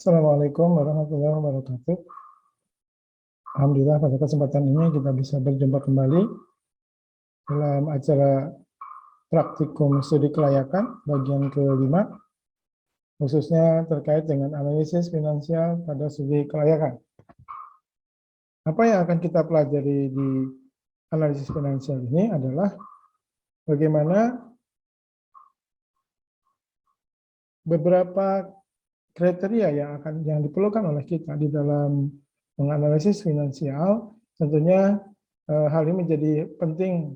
Assalamualaikum warahmatullahi wabarakatuh. Alhamdulillah pada kesempatan ini kita bisa berjumpa kembali dalam acara praktikum studi kelayakan bagian kelima, khususnya terkait dengan analisis finansial pada studi kelayakan. Apa yang akan kita pelajari di analisis finansial ini adalah bagaimana beberapa kriteria yang diperlukan oleh kita di dalam menganalisis finansial. Tentunya hal ini menjadi penting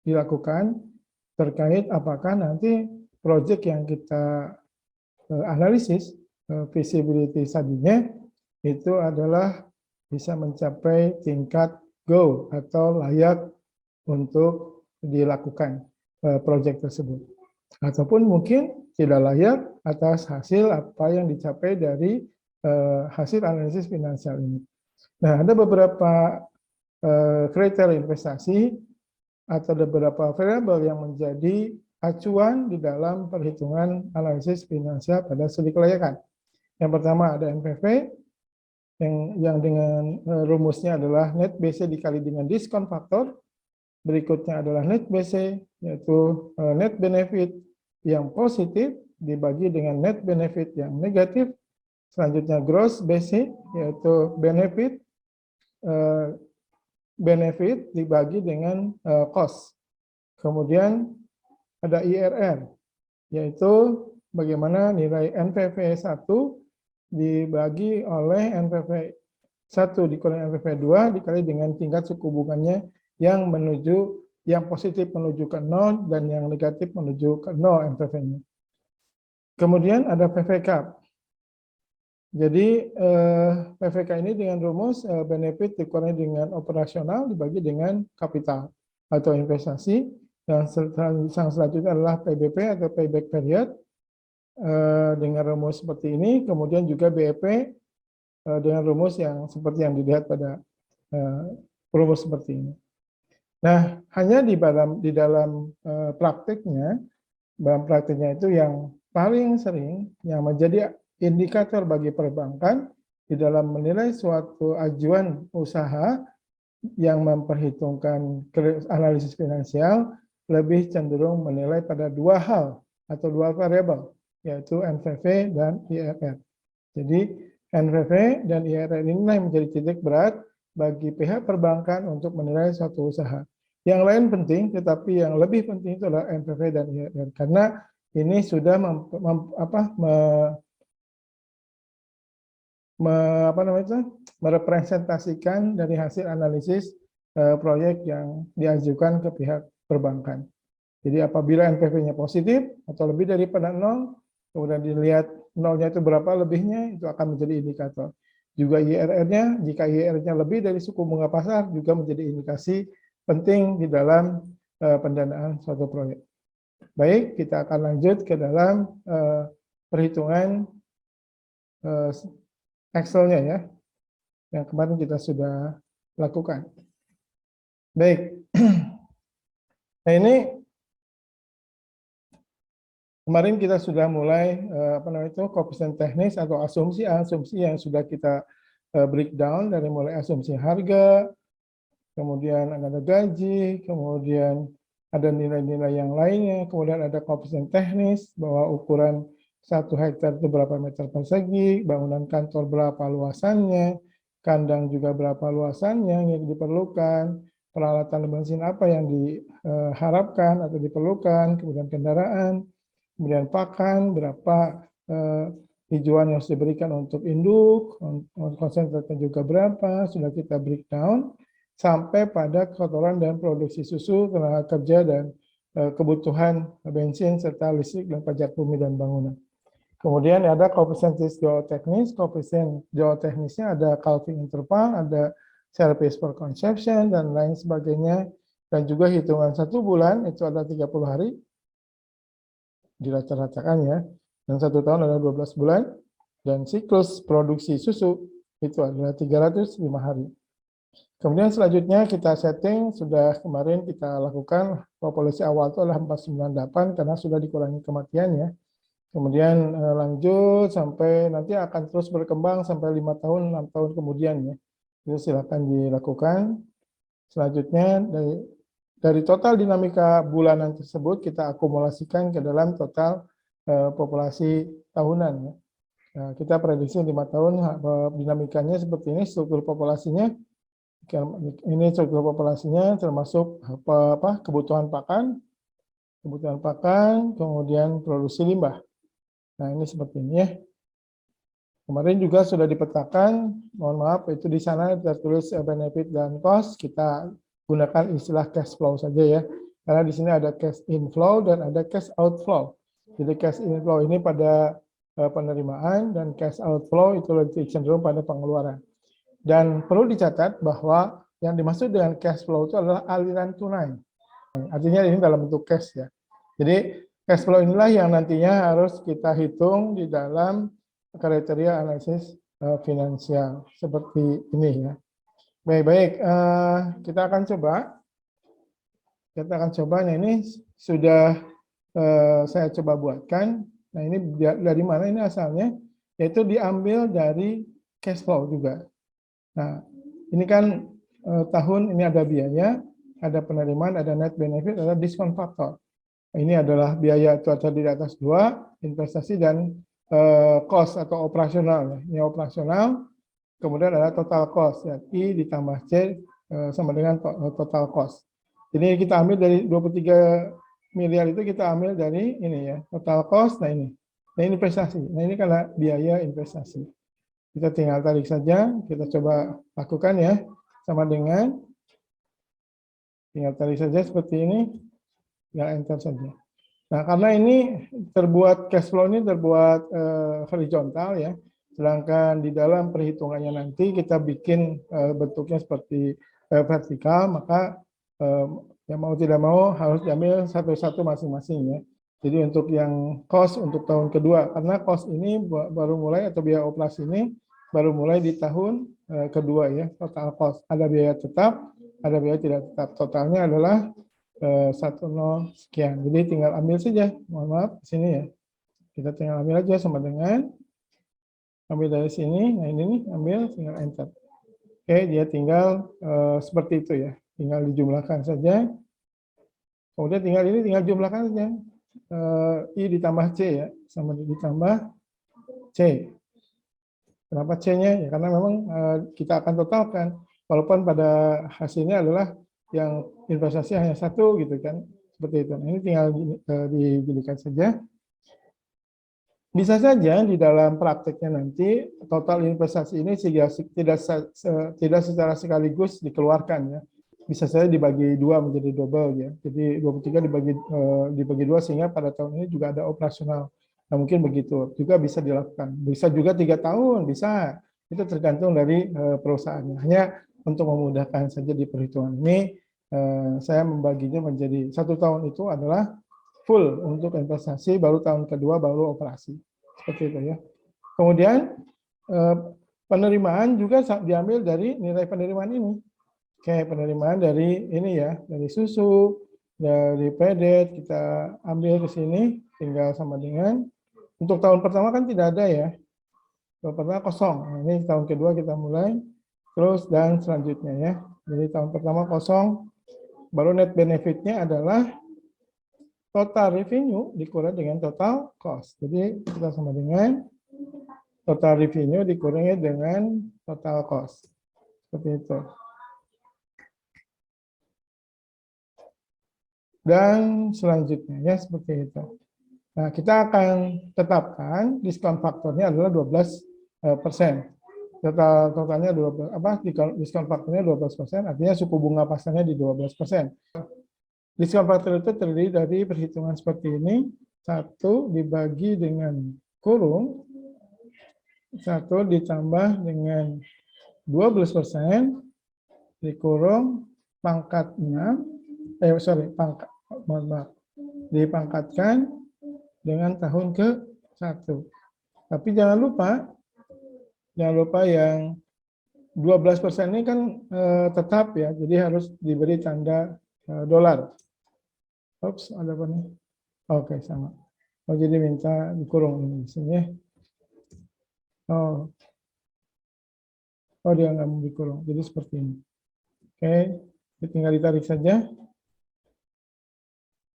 dilakukan terkait apakah nanti proyek yang kita analisis feasibility study-nya itu adalah bisa mencapai tingkat go atau layak untuk dilakukan proyek tersebut, ataupun mungkin tidak layak atas hasil apa yang dicapai dari hasil analisis finansial ini. Nah, ada beberapa kriteria investasi atau beberapa variabel yang menjadi acuan di dalam perhitungan analisis finansial pada studi kelayakan. Yang pertama ada NPV, yang dengan rumusnya adalah net BC dikali dengan diskon faktor. Berikutnya adalah net BC, yaitu net benefit yang positif dibagi dengan net benefit yang negatif. Selanjutnya gross BC, yaitu benefit dibagi dengan cost. Kemudian ada IRR, yaitu bagaimana nilai NPV 1 dibagi oleh NPV 1 dikurangi NPV 2 dikali dengan tingkat suku bunganya yang positif menuju ke 0 dan yang negatif menuju ke 0 NPV-nya. Kemudian ada PVK. Jadi PVK ini dengan rumus benefit dikurangi dengan operasional dibagi dengan kapital atau investasi. Yang selanjutnya adalah PBP atau payback period dengan rumus seperti ini. Kemudian juga BEP dengan rumus yang seperti yang dilihat pada rumus seperti ini. Nah, hanya di dalam praktiknya itu yang paling sering yang menjadi indikator bagi perbankan di dalam menilai suatu ajuan usaha yang memperhitungkan analisis finansial lebih cenderung menilai pada dua hal atau dua variabel, yaitu NPV dan IRR. Jadi NPV dan IRR ini yang menjadi titik berat bagi pihak perbankan untuk menilai suatu usaha. Yang lain penting, tetapi yang lebih penting itu adalah NPV dan IRR, karena ini sudah merepresentasikan dari hasil analisis proyek yang diajukan ke pihak perbankan. Jadi apabila NPV-nya positif atau lebih daripada 0, kemudian dilihat 0-nya itu berapa lebihnya, itu akan menjadi indikator. Juga IRR-nya, jika IRR-nya lebih dari suku bunga pasar, juga menjadi indikasi penting di dalam pendanaan suatu proyek. Baik, kita akan lanjut ke dalam perhitungan Excel-nya ya, yang kemarin kita sudah lakukan. Baik, nah ini kemarin kita sudah mulai koefisien teknis atau asumsi yang sudah kita breakdown dari mulai asumsi harga, kemudian ada gaji, kemudian ada nilai-nilai yang lainnya, kemudian ada koefisien teknis bahwa ukuran 1 hektar itu berapa meter persegi, bangunan kantor berapa luasannya, kandang juga berapa luasannya yang diperlukan, peralatan bensin apa yang diharapkan atau diperlukan, kemudian kendaraan, kemudian pakan, berapa hijauan yang harus diberikan untuk induk, konsentratnya juga berapa, sudah kita breakdown, sampai pada kotoran dan produksi susu, tenaga kerja, dan kebutuhan bensin, serta listrik dan pajak bumi dan bangunan. Kemudian ada koefisien geoteknis, koefisien geoteknisnya ada calving interval, ada service per consumption, dan lain sebagainya, dan juga hitungan 1 bulan, itu ada 30 hari, dirata-ratakan ya, dan 1 tahun ada 12 bulan, dan siklus produksi susu itu adalah 305 hari. Kemudian selanjutnya kita setting, sudah kemarin kita lakukan populasi awal itu adalah 498 karena sudah dikurangi kematiannya. Kemudian lanjut sampai nanti akan terus berkembang sampai 5 tahun, 6 tahun kemudian ya. Itu silakan dilakukan. Selanjutnya dari total dinamika bulanan tersebut kita akumulasikan ke dalam total populasi tahunan ya. Nah, kita prediksi 5 tahun dinamikanya seperti ini, struktur populasinya. Ini struktur populasinya termasuk kebutuhan pakan, kemudian produksi limbah. Nah, ini seperti ini ya. Kemarin juga sudah dipetakan, mohon maaf, itu di sana tertulis benefit dan cost, kita gunakan istilah cash flow saja ya. Karena di sini ada cash inflow dan ada cash outflow. Jadi cash inflow ini pada penerimaan dan cash outflow itu lebih cenderung pada pengeluaran. Dan perlu dicatat bahwa yang dimaksud dengan cash flow itu adalah aliran tunai. Artinya ini dalam bentuk cash ya. Jadi cash flow inilah yang nantinya harus kita hitung di dalam kriteria analisis finansial seperti ini ya. Baik-baik, kita akan coba. Nah ini sudah saya coba buatkan. Nah ini dari mana ini asalnya? Yaitu diambil dari cash flow juga. Nah ini kan tahun ini ada biaya, ada penerimaan, ada net benefit, ada diskon faktor. Ini adalah biaya itu di atas 2, investasi dan cost atau operasional. Ini operasional, kemudian ada total cost. Ya. I ditambah C sama dengan total cost. Jadi kita ambil dari 23 miliar itu kita ambil dari ini ya, total cost. Nah ini investasi. Nah ini karena biaya investasi. Kita tinggal tarik saja, kita coba lakukan ya, sama dengan tinggal tarik saja seperti ini, tinggal enter saja. Nah, karena ini cash flow ini terbuat horizontal ya, sedangkan di dalam perhitungannya nanti kita bikin bentuknya seperti vertikal, maka yang mau tidak mau harus diambil satu-satu masing-masing ya. Jadi untuk yang cost untuk tahun kedua, karena cost ini baru mulai atau biaya operasi ini baru mulai di tahun kedua ya, total cost. Ada biaya tetap, ada biaya tidak tetap. Totalnya adalah 10 sekian. Jadi tinggal ambil saja. Mohon maaf di sini ya. Kita tinggal ambil aja sama dengan ambil dari sini. Nah ini nih ambil tinggal enter. Oke, dia tinggal seperti itu ya. Tinggal dijumlahkan saja. Kemudian tinggal jumlahkan saja. I ditambah C ya, sama ditambah C. Kenapa C-nya? Ya karena memang kita akan totalkan. Walaupun pada hasilnya adalah yang investasi hanya satu gitu kan, seperti itu. Nah, ini tinggal dijadikan saja. Bisa saja di dalam prakteknya nanti total investasi ini tidak secara sekaligus dikeluarkan ya. Bisa saja dibagi dua menjadi double ya. Jadi 23 dibagi dua sehingga pada tahun ini juga ada operasional. Nah, mungkin begitu juga bisa dilakukan. Bisa juga 3 tahun, bisa. Itu tergantung dari perusahaannya. Hanya untuk memudahkan saja di perhitungan ini, saya membaginya menjadi 1 tahun itu adalah full untuk investasi, baru tahun kedua baru operasi. Seperti itu ya. Kemudian penerimaan juga diambil dari nilai penerimaan ini. Kayak penerimaan dari ini ya, dari susu, dari pedet, kita ambil ke sini, tinggal sama dengan, untuk tahun pertama kan tidak ada ya, tahun pertama kosong. Nah, ini tahun kedua kita mulai, terus dan selanjutnya ya. Jadi tahun pertama kosong, baru net benefitnya adalah total revenue dikurangi dengan total cost. Jadi kita sama dengan total revenue dikurangi dengan total cost. Seperti itu. Dan selanjutnya ya seperti itu. Nah, kita akan tetapkan diskon faktornya adalah 12%. Totalnya 12, diskon faktornya 12%, artinya suku bunga pasarnya di 12%. Diskon faktor itu terdiri dari perhitungan seperti ini, 1 dibagi dengan kurung, 1 ditambah dengan 12% dikurung pangkat 6, dipangkatkan dengan tahun ke-1. Tapi jangan lupa yang 12% ini kan tetap ya, jadi harus diberi tanda dolar. Oops, ada apa nih? Oke, sama. Oh, jadi minta dikurung ini di sini. Oh, oh dia nggak mau dikurung. Jadi seperti ini. Oke, tinggal ditarik saja.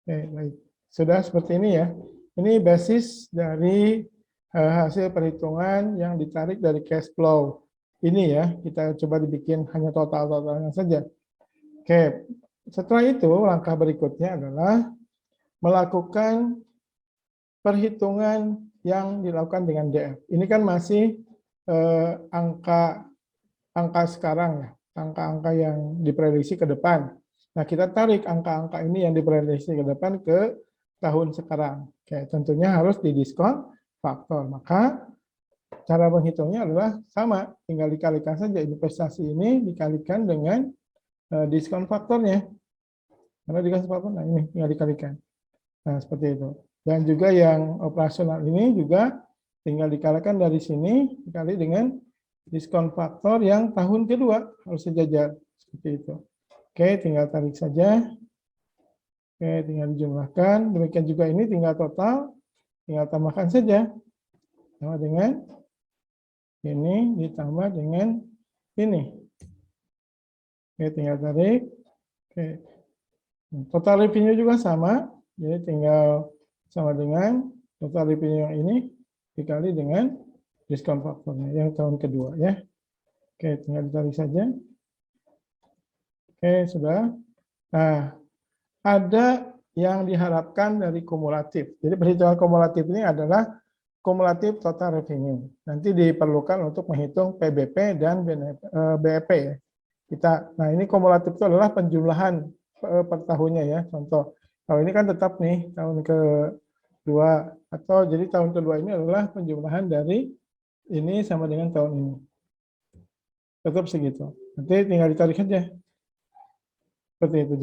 Oke, baik. Sudah seperti ini ya. Ini basis dari hasil perhitungan yang ditarik dari cash flow. Ini ya, kita coba dibikin hanya total-totalnya saja. Oke, setelah itu langkah berikutnya adalah melakukan perhitungan yang dilakukan dengan DF. Ini kan masih angka sekarang ya, angka-angka yang diprediksi ke depan. Nah, kita tarik angka-angka ini yang diprediksi ke depan ke tahun sekarang. Oke, tentunya harus didiskon faktor. Maka cara menghitungnya adalah sama, tinggal dikalikan saja investasi ini dikalikan dengan diskon faktornya. Karena diskon faktor, nah ini tinggal dikalikan. Nah, seperti itu. Dan juga yang operasional ini juga tinggal dikalikan dari sini dikali dengan diskon faktor yang tahun kedua harus sejajar seperti itu. Oke, tinggal tarik saja. Oke, tinggal dijumlahkan. Demikian juga ini tinggal total, tinggal tambahkan saja. Sama dengan ini ditambah dengan ini. Oke, tinggal tarik. Oke. Total revenue juga sama. Jadi tinggal sama dengan total revenue yang ini dikali dengan diskon faktornya yang tahun kedua ya. Oke, tinggal ditarik saja. Oke, sudah. Nah, ada yang diharapkan dari kumulatif. Jadi perhitungan kumulatif ini adalah kumulatif total revenue. Nanti diperlukan untuk menghitung PBP dan BEP ya. Nah ini kumulatif itu adalah penjumlahan per tahunnya ya. Contoh, kalau ini kan tetap nih tahun kedua, atau jadi tahun kedua ini adalah penjumlahan dari ini sama dengan tahun ini. Tetap segitu. Nanti tinggal ditarik saja. Seperti itu.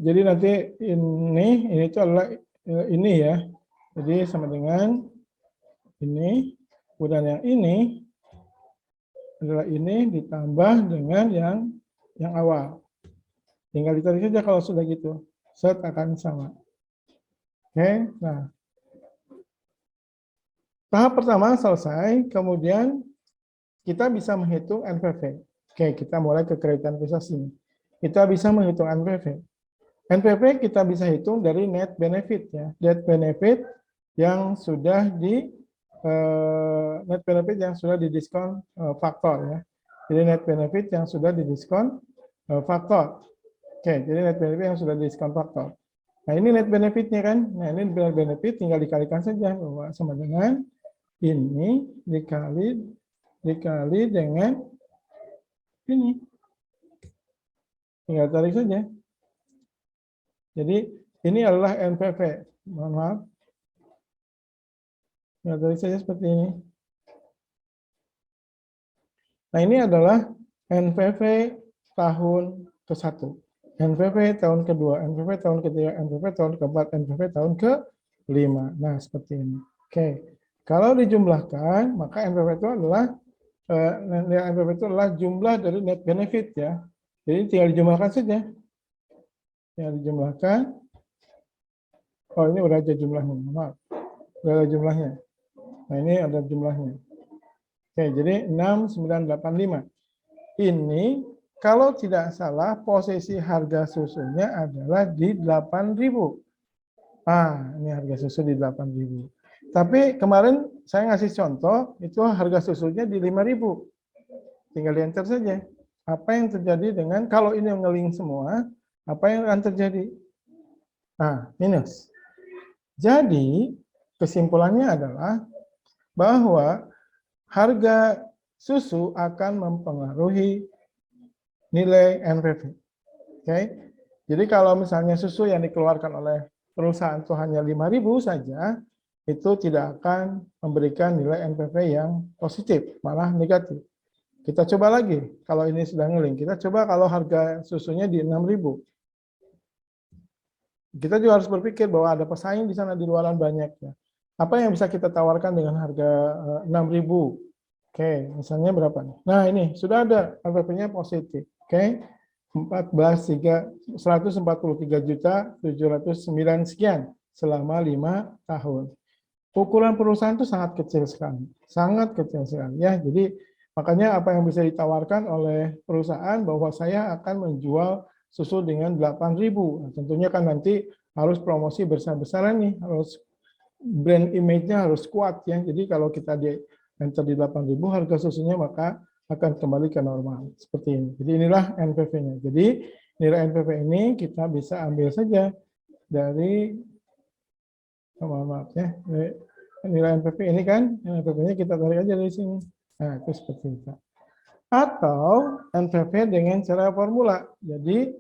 Jadi nanti ini itu adalah ini ya. Jadi sama dengan ini, kemudian yang ini adalah ini ditambah dengan yang awal. Tinggal ditarik saja kalau sudah gitu. Set akan sama. Oke, nah. Tahap pertama selesai, kemudian kita bisa menghitung NPV. Oke, kita mulai ke kredit investasi. Kita bisa menghitung NPV. NPV kita bisa hitung dari net benefit ya. Net benefit yang sudah didiskon faktor ya. Jadi net benefit yang sudah didiskon faktor. Oke, jadi net benefit yang sudah didiskon faktor. Nah, ini net benefitnya kan. Nah, ini net benefit tinggal dikalikan saja bahwa sama dengan ini dikali dengan ini. Tinggal tarik saja. Jadi ini adalah NPV. Mohon maaf. Tinggal tarik saja seperti ini. Nah, ini adalah NPV tahun ke-1, NPV tahun kedua, NPV tahun ketiga, NPV tahun keempat, NPV tahun ke-5. Nah, seperti ini. Oke. Kalau dijumlahkan, maka NPV itu adalah jumlah dari net benefit ya. Jadi tinggal dijumlahkan saja. Tinggal dijumlahkan. Oh, ini udah ada jumlahnya. Maaf. Udah ada jumlahnya. Nah, ini ada jumlahnya. Oke, jadi 6985. Ini kalau tidak salah posisi harga susunya adalah di 8.000. Ah, ini harga susu di 8.000. Tapi kemarin saya ngasih contoh, itu harga susunya di 5.000. Tinggal di-enter saja. Apa yang terjadi dengan, kalau ini ngeling semua, apa yang akan terjadi? Nah, minus. Jadi, kesimpulannya adalah bahwa harga susu akan mempengaruhi nilai NPV. Oke. Jadi kalau misalnya susu yang dikeluarkan oleh perusahaan itu hanya 5.000 saja, itu tidak akan memberikan nilai NPV yang positif, malah negatif. Kita coba lagi, kalau ini sudah ngeling, kita coba kalau harga susunya di 6.000. Kita juga harus berpikir bahwa ada pesaing di sana di luaran banyak ya. Apa yang bisa kita tawarkan dengan harga 6.000? Oke, misalnya berapa nih? Nah, ini sudah ada NPV-nya positif. Oke. 143.709 sekian. selama 5 tahun. Ukuran perusahaan itu sangat kecil sekali, sangat kecil sekali ya. Jadi makanya apa yang bisa ditawarkan oleh perusahaan bahwa saya akan menjual susu dengan 8.000. Nah, tentunya kan nanti harus promosi besar-besaran nih, harus brand image-nya harus kuat ya. Jadi kalau kita di enter di 8.000 harga susunya maka akan kembali ke normal seperti ini. Jadi inilah NPV-nya. Jadi nilai NPV ini kita bisa ambil saja dari maaf ya, nilai NPV ini kan, NPV-nya kita tarik aja dari sini. Nah, itu seperti itu. Atau NPV dengan cara formula. Jadi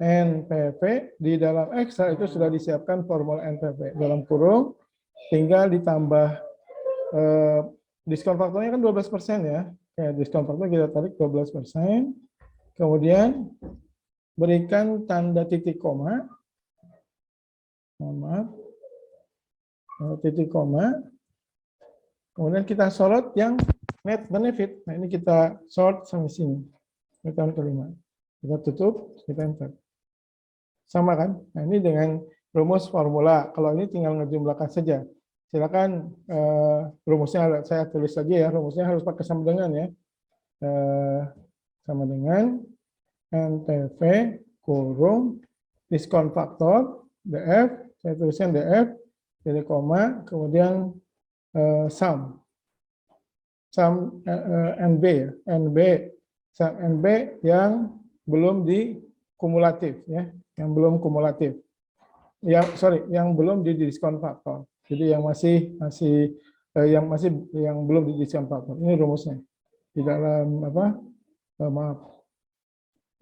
NPV di dalam Excel itu sudah disiapkan formula NPV. Dalam kurung, tinggal ditambah diskon faktornya kan 12% ya. Diskon faktor kita tarik 12%. Kemudian berikan tanda titik koma. Mohon maaf. Titik koma, kemudian kita sorot yang net benefit. Nah ini kita sort sampai sini, tahun kelima. Kita tutup, kita enter. Sama kan? Nah ini dengan rumus formula. Kalau ini tinggal ngejumlahkan saja. Silakan rumusnya saya tulis lagi ya. Rumusnya harus pakai sama dengan ya. Sama dengan NPV kurung diskon faktor DF. Saya tuliskan DF. Jadi koma, kemudian sum NB ya, sum NB yang belum dikumulatif ya, yang belum kumulatif, yang belum di diskon faktor. Jadi yang yang belum di diskon faktor. Ini rumusnya di dalam apa? Maaf,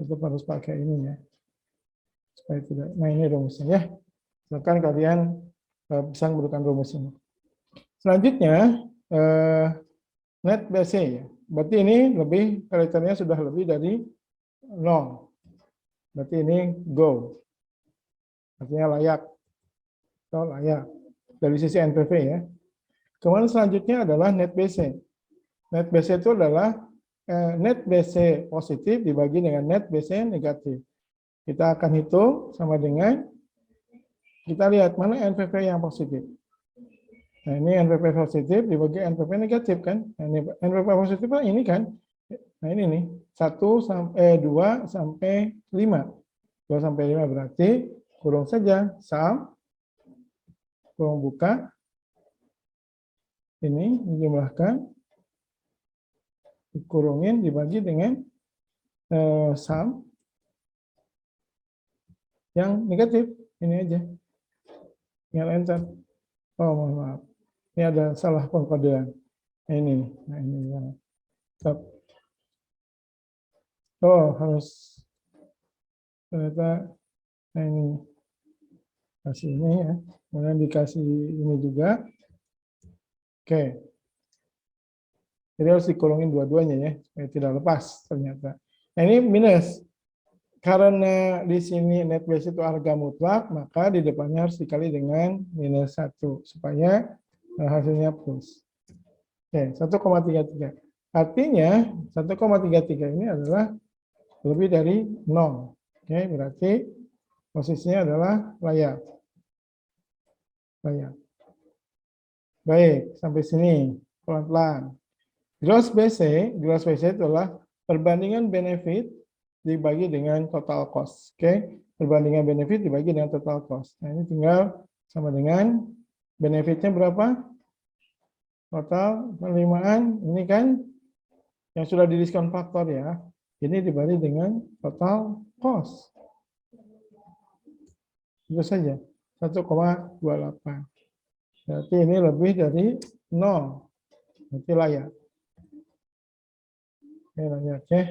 itu harus pakai ini ya, supaya tidak. Nah ini rumusnya ya. Silakan kalian bisa menggunakan rumus ini. Selanjutnya net BC ya. Berarti ini lebih kriteria sudah lebih dari 0. Berarti ini go. Artinya layak. Atau layak. Dari sisi NPV ya. Kemudian selanjutnya adalah net BC. Net BC itu adalah net BC positif dibagi dengan net BC negatif. Kita akan hitung sama dengan kita lihat mana NPV yang positif. Nah, ini NPV positif dibagi NPV negatif kan. Nah, ini NPV positif ini kan. Nah, ini nih. 2 sampai 5. 2 sampai 5 berarti kurung saja sum kurung buka. Ini dijumlahkan. Dikurungin dibagi dengan sum yang negatif. Ini aja. Tinggal enter. Oh, mohon maaf. Ini ada salah pengkodean. Nah, ini. Nah, ini. Stop. Oh, harus ternyata nah ini kasih ini ya. Kemudian dikasih ini juga. Oke. Jadi harus dikurungin dua-duanya ya, supaya tidak lepas ternyata. Nah, ini minus. Karena di sini net base itu harga mutlak, maka di depannya harus dikali dengan minus 1 supaya hasilnya plus. Oke, 1,33. Artinya 1,33 ini adalah lebih dari 0. Oke, berarti posisinya adalah layak. Layak. Baik, sampai sini pelan-pelan. Gross BC itu adalah perbandingan benefit dibagi dengan total cost. Oke, perbandingan benefit dibagi dengan total cost. Nah, ini tinggal sama dengan benefitnya berapa? Total penerimaan ini kan yang sudah di diskon faktor ya. Ini dibagi dengan total cost. Itu saja 1,28. Berarti ini lebih dari 0. Berarti layak. Oke, layak ya.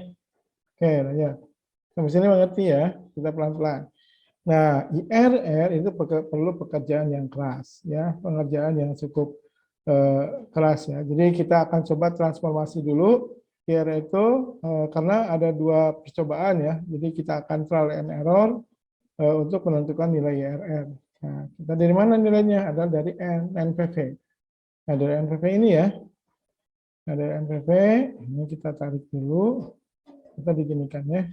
Oke, layak. Sampai sini mengerti ya, kita pelan-pelan. Nah, IRR itu perlu pekerjaan yang keras, ya, pengerjaan yang cukup keras ya. Jadi kita akan coba transformasi dulu IRR itu karena ada 2 percobaan ya. Jadi kita akan trial and error untuk menentukan nilai IRR. Nah, kita dari mana nilainya? Adalah dari NPV. Nah, dari NPV ini ya. Nah, dari NPV ini kita tarik dulu. Kita beginikan ya.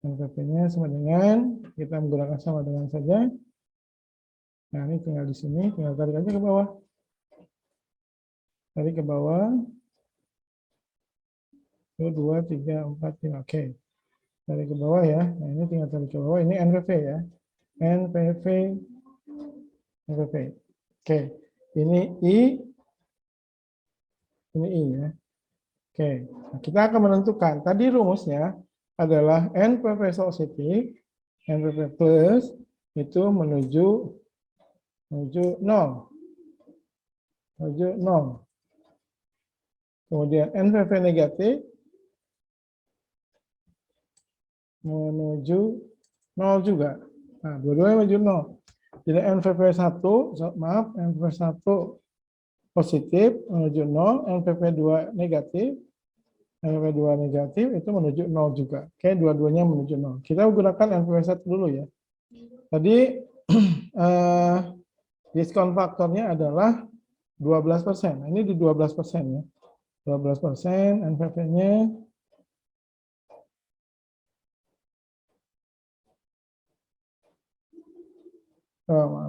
NPV-nya sama dengan, kita menggunakan sama dengan saja. Nah, ini tinggal di sini, tinggal tarik aja ke bawah. Tarik ke bawah. 1, 2, 3, 4, 5. Oke. Tarik ke bawah ya. Nah, ini tinggal tarik ke bawah. Ini NPV ya. NPV. NPV. Oke. Ini I. Ini I ya. Oke. Nah, kita akan menentukan. Tadi rumusnya adalah NPV positif, NPV plus, itu menuju 0. Menuju 0. Kemudian NPV negatif menuju 0 juga. Nah, dua-duanya menuju 0. Jadi NPV 1, maaf, NPV 1 positif menuju 0, NPV 2 negatif, NPV 2 negatif itu menuju 0 juga. Oke, dua-duanya menuju 0. Kita gunakan NPV 1 dulu ya. Tadi diskon faktornya adalah 12%. Nah, ini di 12% ya. 12% NPV-nya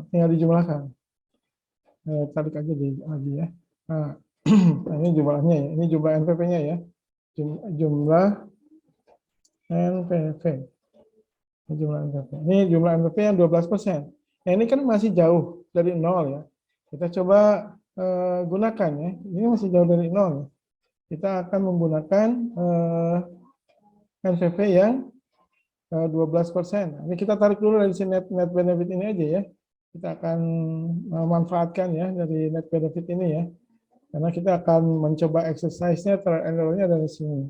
tinggal dijumlahkan. Tarik aja lagi ya. Nah, ini jumlahnya ya. Ini jumlah NPV-nya ya. Jumlah NPV. Ini jumlah NPV. Ini jumlah NPV yang 12%. Nah, ini kan masih jauh dari 0 ya. Kita coba gunakan ya. Ini masih jauh dari 0 ya. Kita akan menggunakan NPV yang 12%. Ini kita tarik dulu dari si net benefit ini aja ya. Kita akan memanfaatkan ya dari net benefit ini ya. Karena kita akan mencoba exercise-nya, trial and error-nya dari sini.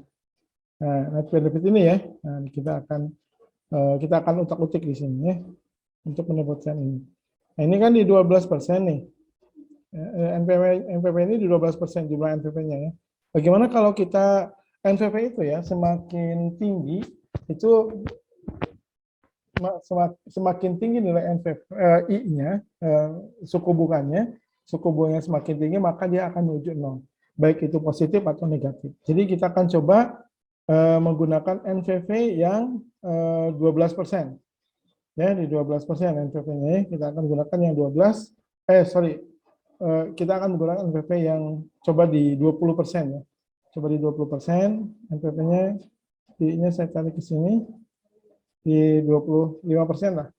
Nah, net benefit ini ya. Nah, kita akan utak-utik di sini ya untuk mendapatkan ini. Nah, ini kan di 12% nih. NPV ini di 12% jumlah NPV-nya ya. Bagaimana kalau kita NPV itu ya semakin tinggi itu semakin tinggi nilai NPV I-nya, suku bunganya semakin tinggi maka dia akan menuju 0. Baik itu positif atau negatif. Jadi kita akan coba menggunakan NPV yang 12%. Ya, di 12% NPV-nya kita akan gunakan yang 12. Kita akan menggunakan NPV yang coba di 20% ya. Coba di 20%, NPV-nya I-nya saya tarik ke sini di 25% lah.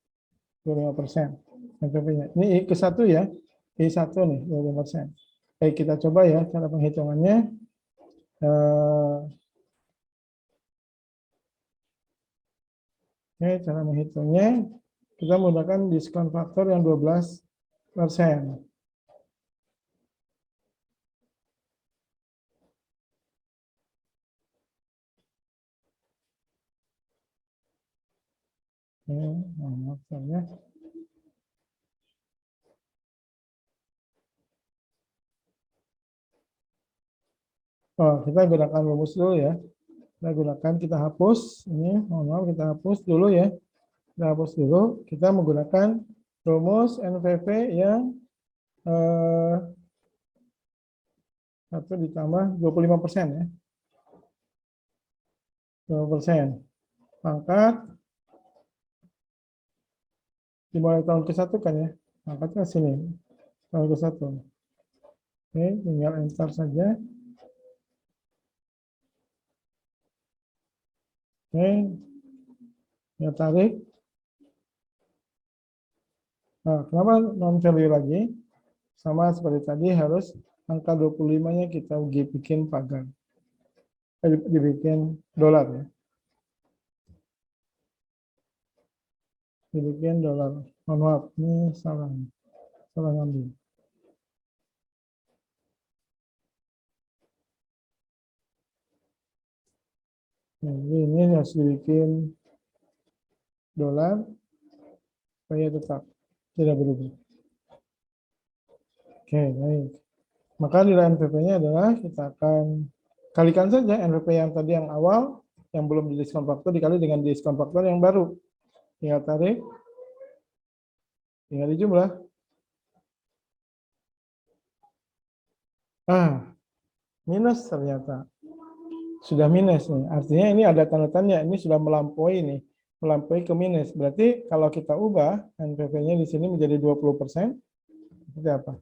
25% NPV-nya. Ini I ke 1 ya. I1 nih, 25%. Baik, kita coba ya cara penghitungannya. Oke, cara menghitungnya kita menggunakan diskon faktor yang 12%. Maaf ya. Kita gunakan rumus dulu ya. Kita hapus ini, mohon maaf, kita hapus dulu ya. Kita hapus dulu. Kita menggunakan rumus NPV yang 1 ditambah 25% ya. 20%. Pangkat dimulai tahun ke-1 kan ya. Pangkatnya sini. Tahun ke-1. Oke, tinggal enter saja. Oke. Ya, tarik. Nah, kenapa non value lagi? Sama seperti tadi harus angka 25-nya kita bikin pagar. Dibikin dolar ya. Dibikin dolar. Mohon maaf, ini salah ngambil. Jadi ini harus dibikin dolar supaya tetap tidak berubah. Oke, baik. Maka nilai NPV-nya adalah kita akan kalikan saja NPV yang tadi yang awal yang belum di diskon faktor dikali dengan diskon faktor yang baru. Tinggal tarik, tinggal dijumlah. Minus ternyata. Sudah minus nih. Artinya ini ada tanda tanya, ini sudah melampaui nih. melampaui ke minus. Berarti kalau kita ubah NPV-nya di sini menjadi 20%, seperti apa?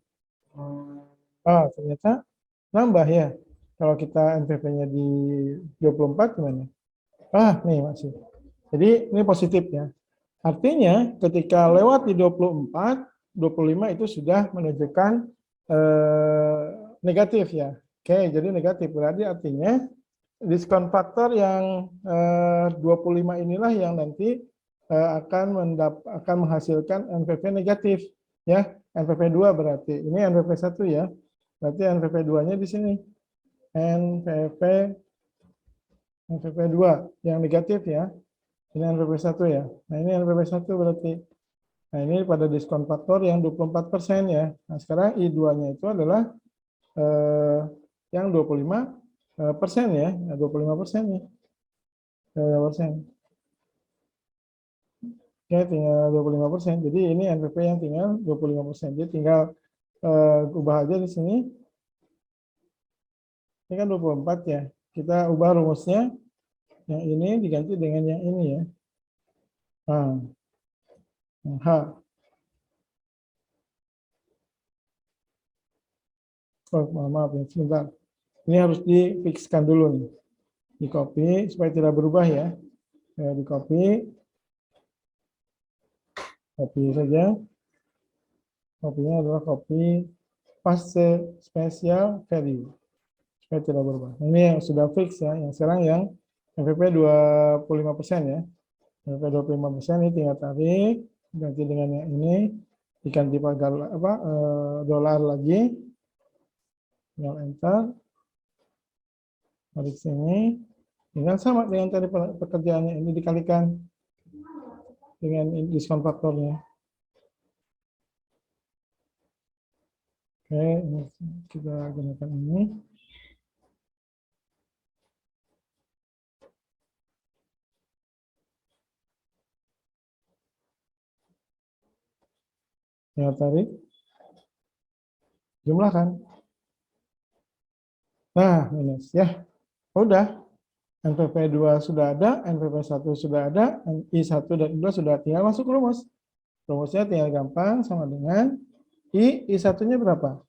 Oh, ternyata nambah ya. Kalau kita NPV-nya di 24 gimana? Ah, nih masih. Jadi ini positif ya. Artinya ketika lewat di 24, 25 itu sudah menunjukkan negatif ya. Oke, jadi negatif. Berarti artinya diskon faktor yang 25 inilah yang nanti akan menghasilkan NPV negatif ya. NPV 2 berarti. Ini NPV 1 ya. Berarti NPV 2-nya di sini. NPV 2 yang negatif ya. Ini NPV 1 ya. Nah, ini NPV 1 berarti. Nah, ini pada diskon faktor yang 24% ya. Nah, sekarang I2-nya itu adalah yang 25% ya. Nah, 25% nih. 25%. Oke, tinggal 25%. Jadi ini NPV yang tinggal 25%. Jadi tinggal ubah aja di sini. Ini kan 24 ya. Kita ubah rumusnya. Yang ini diganti dengan yang ini ya. Nah, H. Oh, maaf ya, sebentar. Ini harus difixkan dulu nih. Di copy supaya tidak berubah ya. Di copy saja. Copy-nya adalah copy paste special value supaya tidak berubah. Nah, ini yang sudah fix ya. Yang sekarang yang MVP 25% ya. MVP 25% ini tinggal tarik ganti dengan yang ini diganti pakai dolar lagi. Tinggal enter. Tarik sini. Tinggal sama dengan tadi pekerjaannya ini dikalikan dengan diskon faktornya. Oke, ini kita gunakan ini. Ya, tarik. Jumlahkan. Nah, minus ya. Udah. NPV 2 sudah ada, NPV 1 sudah ada, I1 dan I2 sudah, tinggal masuk rumus. Rumusnya tinggal gampang sama dengan I1-nya berapa?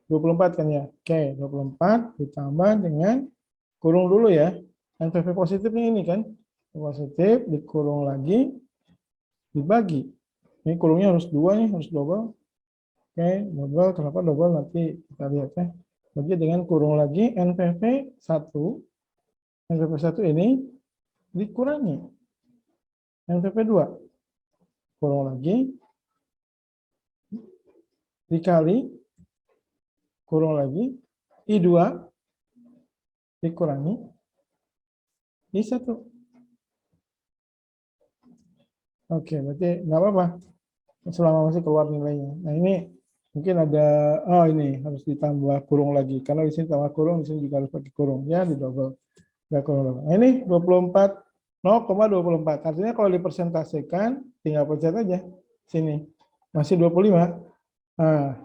24 kan ya? Oke, 24 ditambah dengan kurung dulu ya. NPV positifnya ini kan. Positif dikurung lagi, dibagi. Ini kurungnya harus 2 nih, harus double. Oke, double. Kenapa double? Nanti kita lihat ya. Bagi dengan kurung lagi NPV 1. NPV 1 ini dikurangi NPV 2. Kurung lagi. Dikali. Kurung lagi. I2 dikurangi I1. Oke, berarti nggak apa-apa selama masih keluar nilainya. Nah, ini mungkin ada, oh ini harus ditambah kurung lagi. Karena di sini tambah kurung, di sini juga harus pakai kurung. Ya, di double. Ya, kurung. Nah, ini 24, 0,24. Artinya kalau dipersentasekan, tinggal pencet aja. Sini. Masih 25. Nah,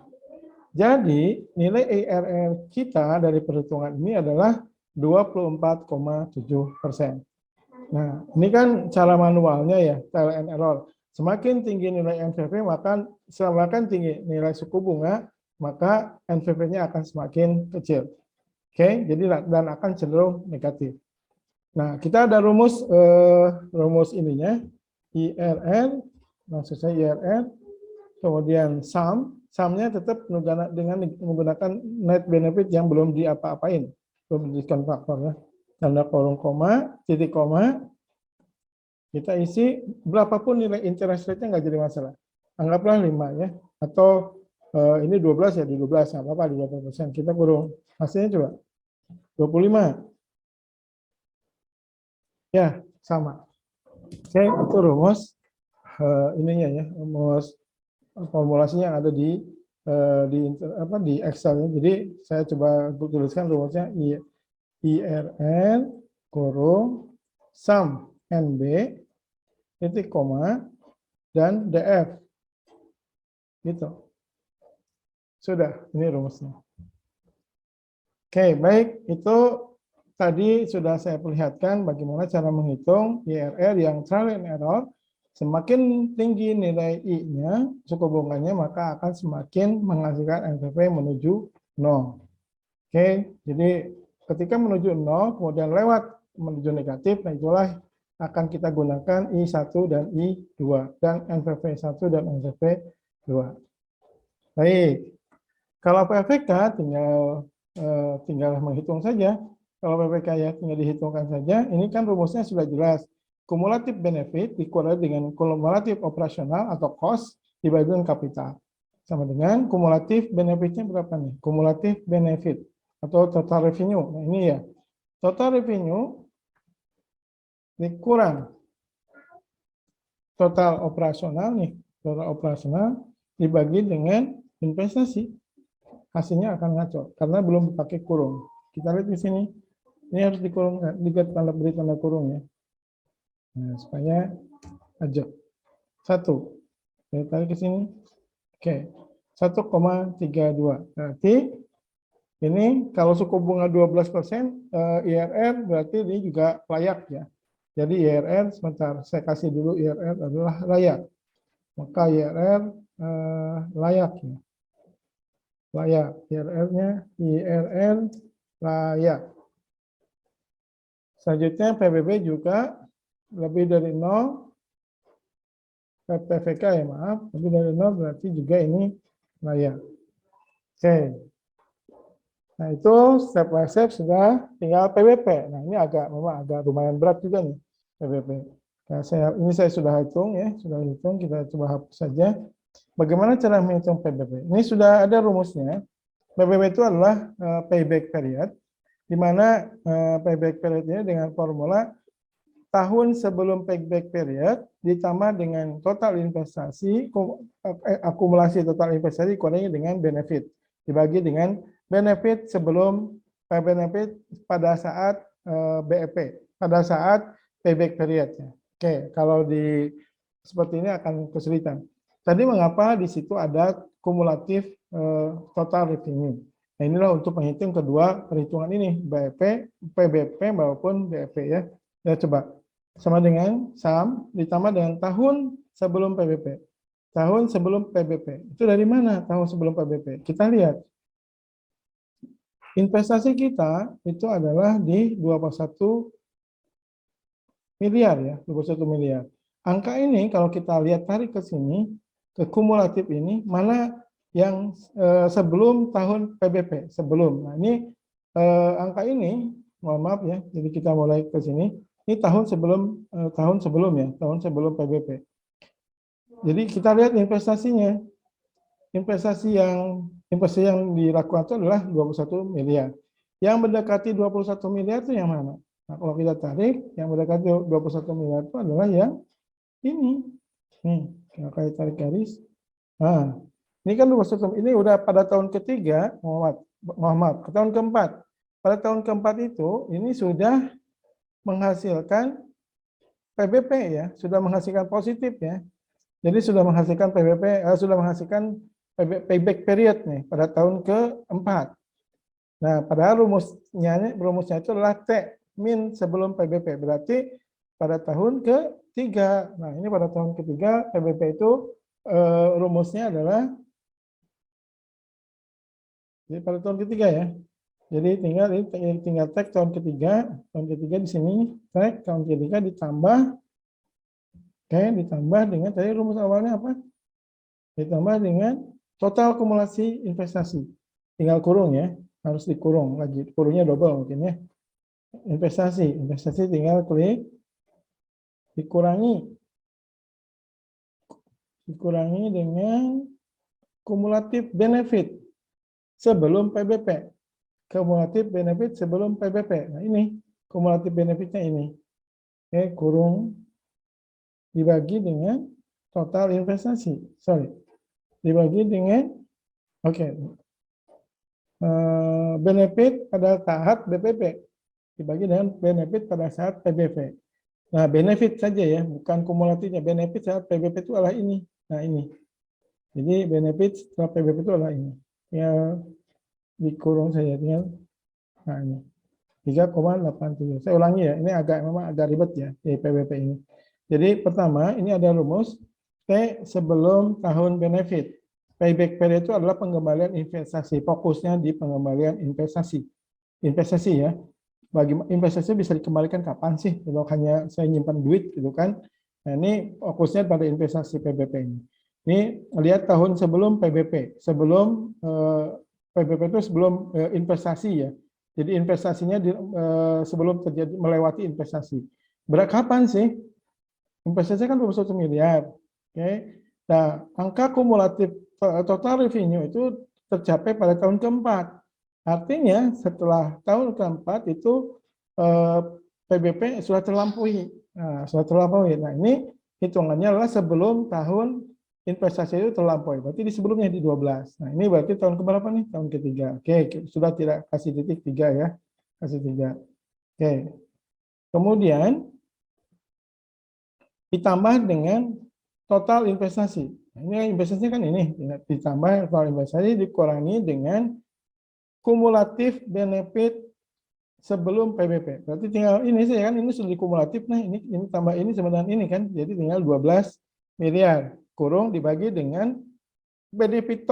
jadi nilai IRR kita dari perhitungan ini adalah 24,7%. Nah, ini kan cara manualnya ya, trial and error. Semakin tinggi nilai NPV, maka semakin tinggi nilai suku bunga, maka NPV-nya akan semakin kecil. Oke, jadi dan akan cenderung negatif. Nah, kita ada rumus ininya, IRR, maksud saya IRR, kemudian sum-nya tetap dengan menggunakan net benefit yang belum diapa-apain, belum diskon faktor ya. Tanda kurung koma, titik koma, kita isi berapapun nilai interest rate-nya nggak jadi masalah. Anggaplah 5 ya, atau ini 12 ya, di 12, nggak apa-apa, di 20%. Kita kurung, hasilnya coba, 25. Ya, sama. Oke, itu rumus ininya ya, rumus formulasinya yang ada di Excel ya. Jadi saya coba tuliskan rumusnya IRR kurung sum NB titik koma dan DF gitu. Sudah, ini rumusnya. Oke, baik, itu tadi sudah saya perlihatkan bagaimana cara menghitung IRR yang trial and error. Semakin tinggi nilai I-nya, suku bunganya, maka akan semakin menghasilkan NPV menuju 0. Oke, jadi ketika menuju 0, kemudian lewat menuju negatif, nah itulah akan kita gunakan I1 dan I2, dan NPV 1 dan NPV 2. Baik, kalau PPK tinggal menghitung saja. Kalau PPK ya tinggal dihitungkan saja. Ini kan rumusnya sudah jelas. Kumulatif benefit dikurangi dengan kumulatif operasional atau cost dibagi dengan kapital. Sama dengan kumulatif benefitnya berapa nih? Kumulatif benefit atau total revenue. Nah ini ya. Total revenue dikurang total operasional nih. Total operasional dibagi dengan investasi. Hasilnya akan ngaco karena belum pakai kurung. Kita lihat di sini. Ini harus dikurung, beri tanda kurung ya. Nah, supaya aja. 1. Saya tarik ke sini. Oke. 1,32. Berarti ini kalau suku bunga 12%, IRR berarti ini juga layak ya. Jadi IRR, sebentar saya kasih dulu IRR adalah layak. Maka IRR layak ya. Layak. IRR-nya IRR layak. Selanjutnya PBB juga lebih dari 0. PVK ya maaf, lebih dari 0 berarti juga ini layak. Oke. Nah itu step by step sudah, tinggal PBP. Nah ini memang agak lumayan berat juga nih PBP. Nah, ini saya sudah hitung ya, kita coba hapus saja. Bagaimana cara menghitung PBP? Ini sudah ada rumusnya. PBP itu adalah payback period, di mana payback periodnya dengan formula tahun sebelum payback period ditambah dengan total investasi, akumulasi total investasi dikurangi dengan benefit, dibagi dengan benefit sebelum benefit pada saat BEP, pada saat payback periodnya. Oke, kalau seperti ini akan kesulitan. Tadi mengapa di situ ada kumulatif total revenue. Nah inilah untuk menghitung kedua perhitungan ini, BEP, PBP maupun BEP ya. Ya coba sama dengan sum ditambah dengan tahun sebelum PBP. Tahun sebelum PBP. Itu dari mana tahun sebelum PBP? Kita lihat. Investasi kita itu adalah di 21 miliar ya, 21 miliar. Angka ini kalau kita lihat tarik ke sini, ke kumulatif ini, mana yang sebelum tahun PBP, sebelum. Nah ini angka ini, mohon maaf ya, jadi kita mulai ke sini. Ini tahun sebelum ya, tahun sebelum PBP. Jadi kita lihat investasinya. Investasi yang dilakukan itu adalah 21 miliar. Yang mendekati 21 miliar itu yang mana? Nah, kalau kita tarik, yang mendekati 21 miliar itu adalah yang ini. Nih, kalau tarik garis. Nah, ini kan 21, ini udah pada tahun ketiga, mohon maaf, ke tahun keempat. Pada tahun keempat itu, ini sudah menghasilkan PBP ya, sudah menghasilkan positif ya. Jadi sudah menghasilkan PBP, sudah menghasilkan payback period nih pada tahun keempat. Nah, padahal rumusnya itu adalah T min sebelum PBP, berarti pada tahun ketiga. Nah, ini pada tahun ketiga PBP itu rumusnya adalah jadi pada tahun ketiga ya. Jadi tinggal tag tahun ketiga di sini tag tahun ketiga ditambah dengan tadi rumus awalnya apa? Ditambah dengan total akumulasi investasi. Tinggal kurung ya, harus dikurung lagi. Kurungnya double mungkin ya. Investasi tinggal klik dikurangi dengan kumulatif benefit sebelum PBP. Kumulatif benefit sebelum PBP. Nah ini kumulatif benefitnya ini. Oke, kurung dibagi dengan total investasi. Dibagi dengan benefit pada saat BPP. Dibagi dengan benefit pada saat PBP. Nah, benefit saja ya, bukan kumulatifnya. Benefit saat PBP itu adalah ini. Nah, ini. Jadi benefit setelah PBP itu adalah ini. Ya dikurung saja tinggal. Nah, ini. 3,87. Saya ulangi ya, ini memang agak ribet ya di PBP ini. Jadi pertama, ini ada rumus T sebelum tahun benefit. Payback period itu adalah pengembalian investasi. Fokusnya di pengembalian investasi. Investasi ya. Bagi investasi bisa dikembalikan kapan sih? Kalau hanya saya nyimpan duit gitu kan. Nah, ini fokusnya pada investasi PBP ini. Ini lihat tahun sebelum PBP. Sebelum PBP itu sebelum investasi ya. Jadi investasinya sebelum terjadi melewati investasi. Kapan sih? Investasi kan 21 miliar. Oke. Nah, angka kumulatif total revenue itu tercapai pada tahun keempat. Artinya setelah tahun keempat itu PBP sudah terlampaui. Nah, sudah terlampaui. Nah, ini hitungannya adalah sebelum tahun investasi itu terlampaui. Berarti di sebelumnya di 12. Nah, ini berarti tahun keberapa nih? Tahun ketiga. Oke, sudah tidak kasih titik 3 ya. Kasih 3. Oke. Kemudian ditambah dengan total investasi. Nah, ini investasi kan ini ditambah total investasi dikurangi dengan kumulatif benefit sebelum PBP. Berarti tinggal ini saja kan, ini sudah dikumulatif. Nah, ini tambah ini sama dengan ini kan. Jadi tinggal 12 miliar kurung dibagi dengan benefit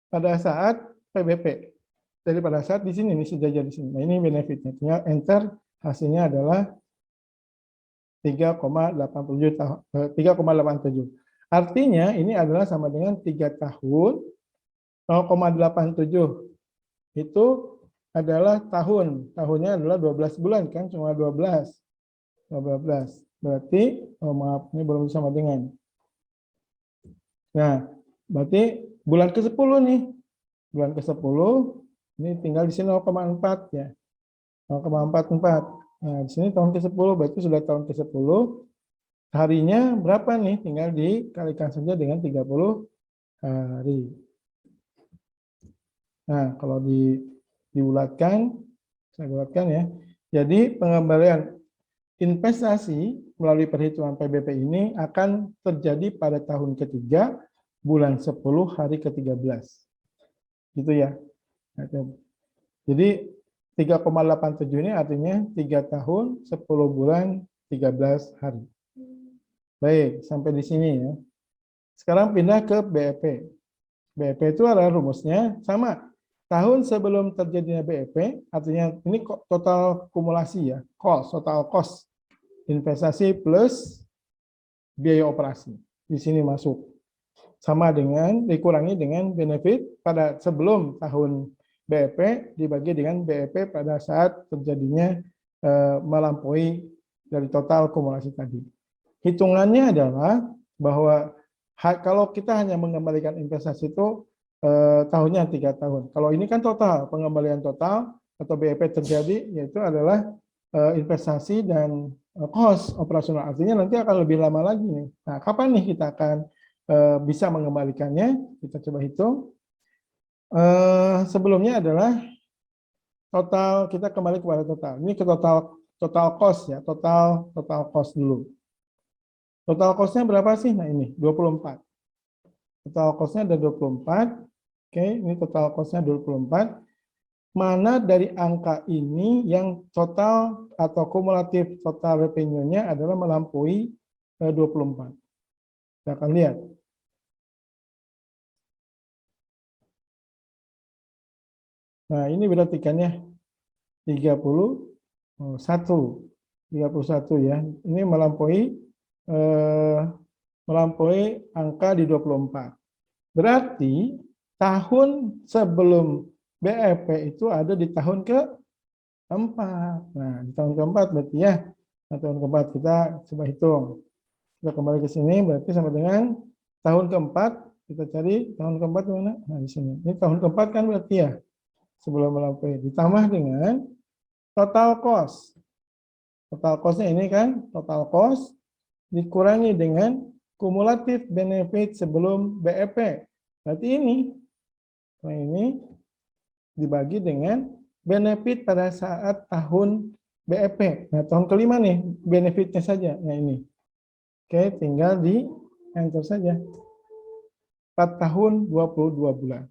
pada saat PBP. Jadi pada saat di sini ini sudah jadi di sini. Nah, ini benefitnya. Tinggal enter, hasilnya adalah 3,87. Artinya ini adalah sama dengan 3 tahun 0,87. Itu adalah tahunnya adalah 12 bulan kan, cuma 12. Berarti maaf ini belum sama dengan. Nah, berarti bulan ke-10 nih. Bulan ke-10 ini tinggal di sini 0,4 ya. 0,44. Nah, di sini tahun ke-10 berarti sudah tahun ke-10. Harinya berapa nih? Tinggal dikalikan saja dengan 30 hari. Nah, kalau dibulatkan, saya bulatkan ya. Jadi pengembalian investasi melalui perhitungan PBP ini akan terjadi pada tahun ketiga, bulan 10, hari ke-13. Gitu ya. Jadi 3,87 ini artinya 3 tahun, 10 bulan, 13 hari. Baik, sampai di sini ya. Sekarang pindah ke BEP. BEP itu adalah rumusnya sama. Tahun sebelum terjadinya BEP, artinya ini total kumulasi ya, total cost investasi plus biaya operasi. Di sini masuk. Sama dengan dikurangi dengan benefit pada sebelum tahun BEP dibagi dengan BEP pada saat terjadinya melampaui dari total kumulasi tadi. Hitungannya adalah bahwa kalau kita hanya mengembalikan investasi itu tahunnya 3 tahun. Kalau ini kan total, pengembalian total atau BEP terjadi, yaitu adalah investasi dan cost operasional. Artinya nanti akan lebih lama lagi nih. Nah, kapan nih kita akan bisa mengembalikannya? Kita coba hitung. Sebelumnya adalah total, kita kembali kepada total. Ini ke total cost ya, total cost dulu. Total cost-nya berapa sih? Nah ini, 24. Total cost-nya ada 24. Oke, ini total cost-nya 24. Mana dari angka ini yang total atau kumulatif total revenue-nya adalah melampaui 24. Kita akan lihat. Nah, ini berartikannya 31 ya. Ini melampaui angka di 24. Berarti tahun sebelum BEP itu ada di tahun keempat. Nah, di tahun keempat berarti ya. Nah, tahun keempat kita coba hitung. Kita kembali ke sini berarti sama dengan tahun keempat. Kita cari tahun keempat di mana? Nah, di sini. Ini tahun keempat kan berarti ya. Sebelum melampaui. Ditambah dengan total cost. Total cost-nya ini kan, total cost dikurangi dengan kumulatif benefit sebelum BEP. Berarti ini. Nah, ini dibagi dengan benefit pada saat tahun BEP. Nah, tahun kelima nih, benefitnya saja. Nah, ini. Oke, tinggal di enter saja. 4 tahun 22 bulan.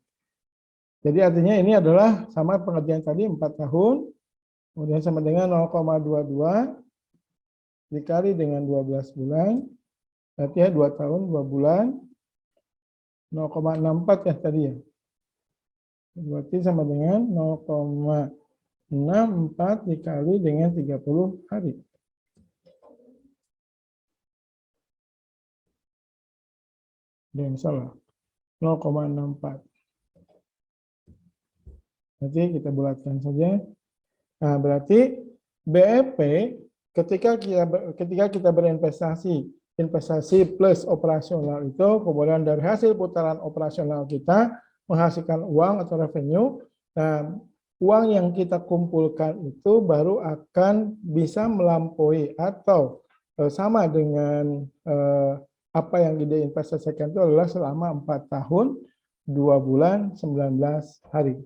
Jadi artinya ini adalah sama pengerjaan tadi 4 tahun Kemudian sama dengan 0,22 dikali dengan 12 bulan. Berarti ya 2 tahun 2 bulan. 0,64 ya tadi ya. Berarti sama dengan 0,64 dikali dengan 30 hari. Yang salah. 0,64. Berarti kita bulatkan saja. Nah, berarti BEP ketika kita berinvestasi, investasi plus operasional itu, kemudian dari hasil putaran operasional kita menghasilkan uang atau revenue, nah, uang yang kita kumpulkan itu baru akan bisa melampaui atau sama dengan apa yang diinvestasikan itu adalah selama 4 tahun, 2 bulan, 19 hari.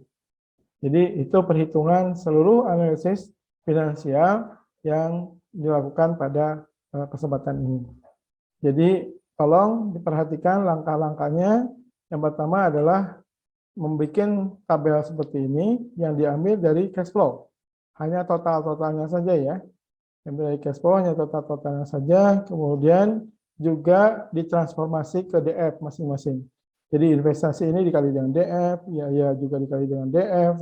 Jadi itu perhitungan seluruh analisis finansial yang dilakukan pada kesempatan ini. Jadi tolong diperhatikan langkah-langkahnya. Yang pertama adalah membuat tabel seperti ini yang diambil dari cash flow. Hanya total-totalnya saja ya. Yang dari cash flow hanya total-totalnya saja. Kemudian juga ditransformasi ke DF masing-masing. Jadi investasi ini dikali dengan DF, ya juga dikali dengan DF,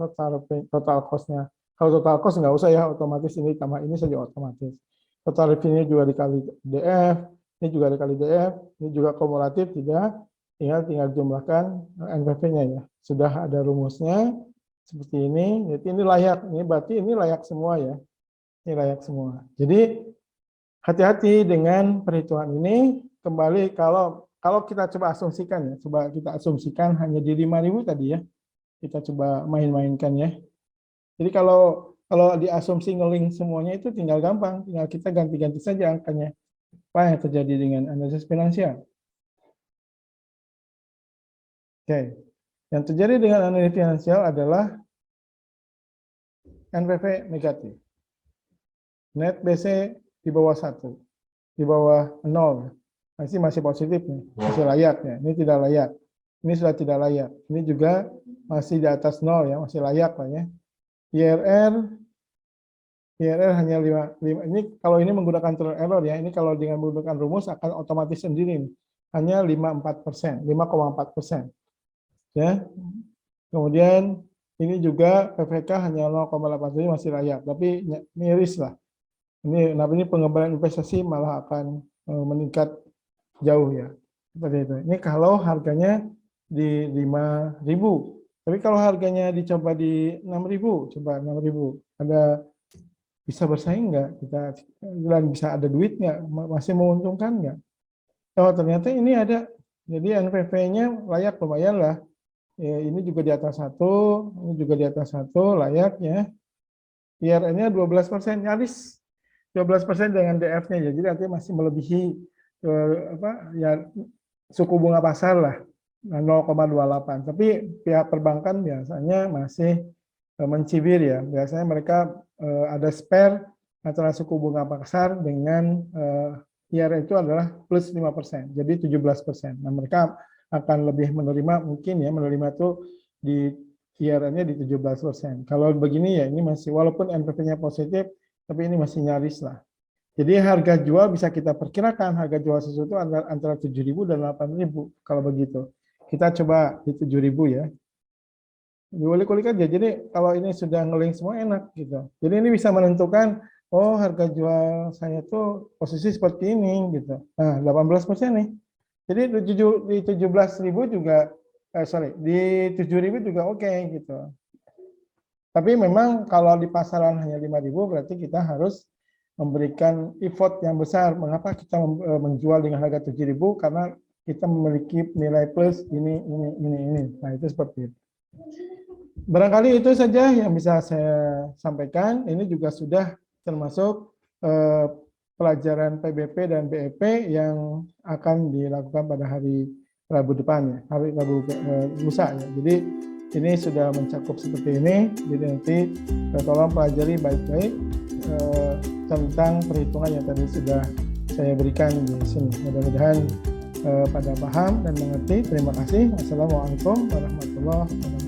total cost-nya. Kalau total cost nggak usah ya, otomatis ini tambah ini saja otomatis. Total revenue juga dikali DF, ini juga dikali DF, ini juga kumulatif tidak, tinggal jumlahkan NPV-nya ya. Sudah ada rumusnya seperti ini, jadi ini layak, ini berarti ini layak semua ya. Ini layak semua. Jadi hati-hati dengan perhitungan ini. Kembali kalau kita coba asumsikan ya, coba kita asumsikan hanya di 5.000 tadi ya. Kita coba main-mainkan ya. Jadi kalau diasumsi ngeling semuanya itu tinggal gampang, tinggal kita ganti-ganti saja angkanya. Apa yang terjadi dengan analisis finansial? Oke. Yang terjadi dengan analisis finansial adalah NPV negatif. Net BC di bawah 1, di bawah 0. Masih positif nih, masih layak ya. Ini tidak layak. Ini sudah tidak layak. Ini juga masih di atas 0 ya, masih layak lah ya. IRR hanya 5. Ini kalau ini menggunakan trial error ya. Ini kalau dengan menggunakan rumus akan otomatis sendiri nih. Hanya 5,4%, 5,4%. Ya. Kemudian ini juga PVK hanya 0,87 masih layak, tapi miris lah. Ini pengembangan investasi malah akan meningkat jauh ya. Seperti itu. Ini kalau harganya di 5.000. Tapi kalau harganya dicoba di 6.000, coba 6.000. Ada bisa bersaing nggak? Kita dan bisa ada duit nggak? Masih menguntungkan nggak? Oh, ternyata ini ada. Jadi NPV-nya layak lumayan lah. Ya, ini juga di atas 1, ini juga di atas 1, layak ya. IRR-nya 12%, nyaris 12% dengan DF-nya ya. Jadi artinya masih melebihi ya suku bunga pasar lah 0,28. Tapi pihak perbankan biasanya masih mencibir ya. Biasanya mereka ada spare antara suku bunga pasar dengan IRR itu adalah plus 5%. Jadi 17%. Nah, mereka akan lebih menerima mungkin ya, menerima itu di IRR-nya di 17%. Kalau begini ya ini masih walaupun NPV-nya positif tapi ini masih nyaris lah. Jadi harga jual bisa kita perkirakan harga jual sesuatu antara 7.000 dan 8.000 kalau begitu. Kita coba di 7.000 ya. Diulik-ulik aja. Jadi kalau ini sudah ngeling semua enak gitu. Jadi ini bisa menentukan oh harga jual saya tuh posisi seperti ini gitu. Nah, 18% nih. Jadi di 17.000 juga di 7.000 juga oke gitu. Tapi memang kalau di pasaran hanya 5.000 berarti kita harus memberikan effort yang besar. Mengapa kita menjual dengan harga 7.000? Karena kita memiliki nilai plus ini. Nah, itu seperti itu. Barangkali itu saja yang bisa saya sampaikan. Ini juga sudah termasuk pelajaran PBP dan BEP yang akan dilakukan pada hari Rabu depan ya, hari Rabu lusa ya. Jadi ini sudah mencakup seperti ini. Jadi nanti tolong pelajari baik-baik tentang perhitungan yang tadi sudah saya berikan di sini. Mudah-mudahan pada paham dan mengerti. Terima kasih. Assalamualaikum warahmatullahi wabarakatuh.